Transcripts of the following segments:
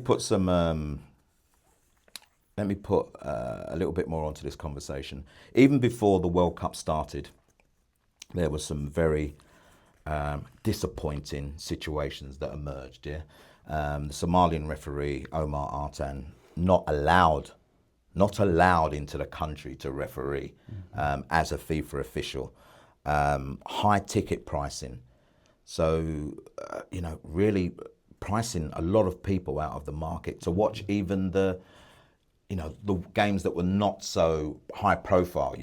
put some. Let me put a little bit more onto this conversation. Even before the World Cup started, there were some very disappointing situations that emerged. Yeah, the Somalian referee Omar Artan not allowed into the country to referee as a FIFA official. High ticket pricing, so really pricing a lot of people out of the market to watch even the games that were not so high profile.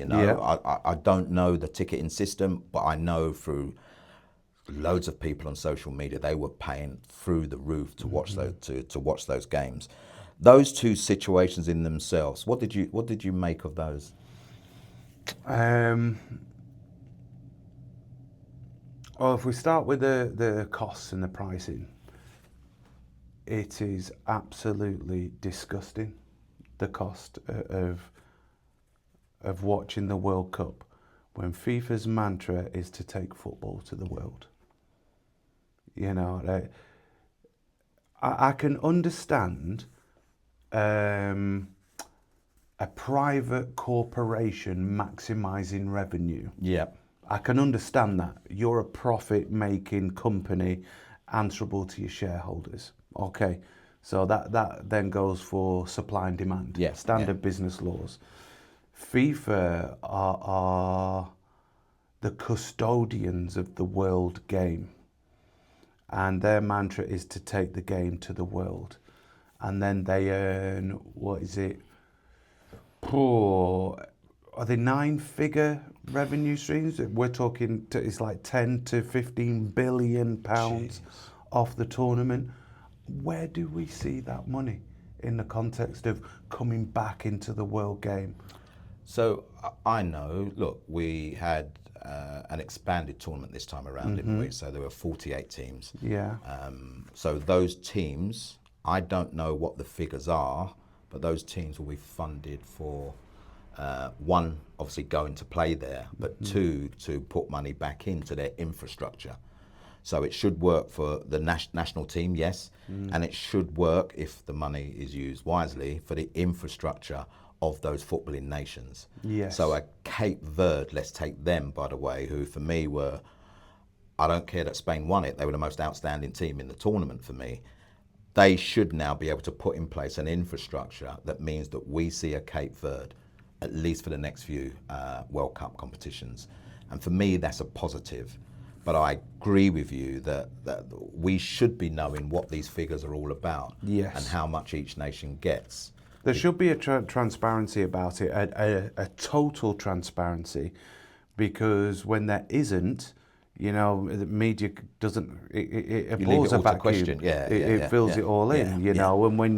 I don't know the ticketing system, but I know through loads of people on social media they were paying through the roof to watch those to watch those games. Those two situations in themselves, what did you make of those? Well, if we start with the costs and the pricing, it is absolutely disgusting, the cost of watching the World Cup when FIFA's mantra is to take football to the world. I can understand a private corporation maximising revenue. Yeah. I can understand that. You're a profit-making company answerable to your shareholders. Okay, so that then goes for supply and demand, standard business laws. FIFA are the custodians of the world game, and their mantra is to take the game to the world. And then they earn, what is it? Are they 9-figure revenue streams? We're talking, it's like 10 to 15 billion pounds off the tournament. Where do we see that money in the context of coming back into the world game? So I know, look, we had an expanded tournament this time around, didn't we? So there were 48 teams. Yeah. So those teams, I don't know what the figures are, but those teams will be funded for, one, obviously going to play there, but two, to put money back into their infrastructure. So it should work for the national team, yes, and it should work, if the money is used wisely, for the infrastructure of those footballing nations. Yes. So a Cape Verde, let's take them, by the way, who for me were, I don't care that Spain won it, they were the most outstanding team in the tournament for me. They should now be able to put in place an infrastructure that means that we see a Cape Verde, at least for the next few World Cup competitions. And for me, that's a positive. But I agree with you that we should be knowing what these figures are all about, yes, and how much each nation gets. There should be a transparency about it, a total transparency, because when there isn't, the media doesn't, it abhors a vacuum. It fills it all in, and when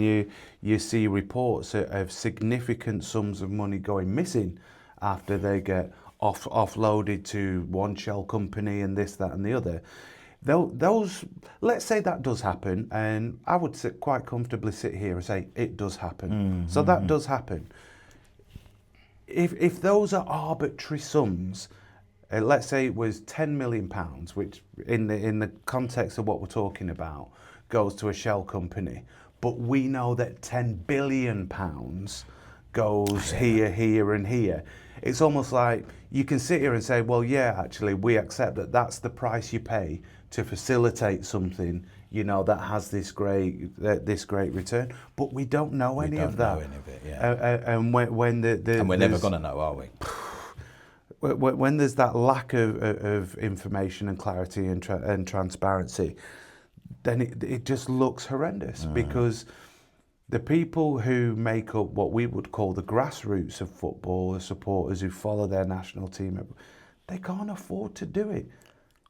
you see reports of significant sums of money going missing after they get offloaded to one shell company and this, that and the other, those, let's say that does happen, and I would quite comfortably sit here and say it does happen. So that does happen. If those are arbitrary sums, let's say it was £10 million, which in the context of what we're talking about goes to a shell company, but we know that £10 billion goes here and here. It's almost like you can sit here and say, well, yeah, actually, we accept that that's the price you pay to facilitate something, that has this great return. But we don't know any of that. We don't know any of it, and when and we're never going to know, are we? When there's that lack of information and clarity and transparency, then it just looks horrendous, because the people who make up what we would call the grassroots of football, the supporters who follow their national team, they can't afford to do it.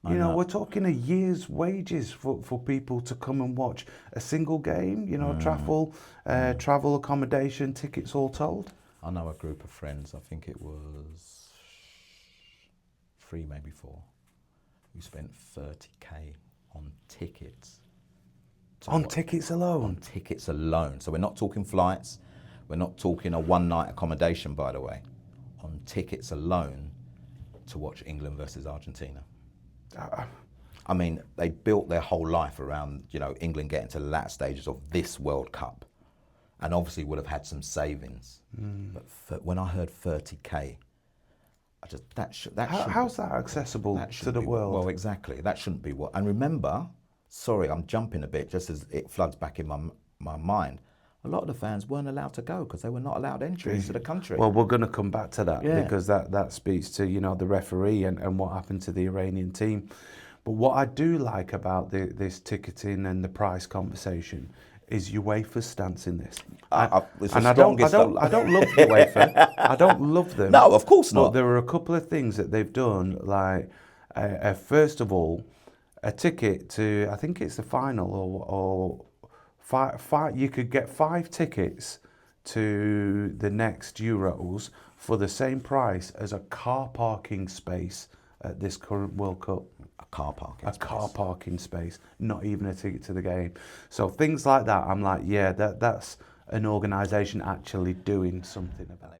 We're talking a year's wages for people to come and watch a single game, travel, accommodation, tickets all told. I know a group of friends, I think it was 3, maybe 4, who spent 30k on tickets. Tickets alone? On tickets alone. So we're not talking flights, we're not talking a one-night accommodation, by the way. On tickets alone to watch England versus Argentina. I mean, they built their whole life around, you know, England getting to the latter stages of this World Cup, and obviously would have had some savings. But when I heard 30k, I just how's that accessible to the world? Well, exactly. That shouldn't be what. And remember, sorry, I'm jumping a bit, just as it floods back in my mind. A lot of the fans weren't allowed to go because they were not allowed entry into the country. Well, we're going to come back to that because that speaks to, you know, the referee and what happened to the Iranian team. But what I do like about this ticketing and the price conversation is UEFA's stance in this. I don't love UEFA. I don't love them. No, of course not. But there are a couple of things that they've done. Like, first of all, a ticket to, I think it's the final or five, you could get 5 tickets to the next Euros for the same price as a car parking space at this current World Cup. Car parking space, not even a ticket to the game. So things like that, I'm like, yeah, that's an organisation actually doing something about it.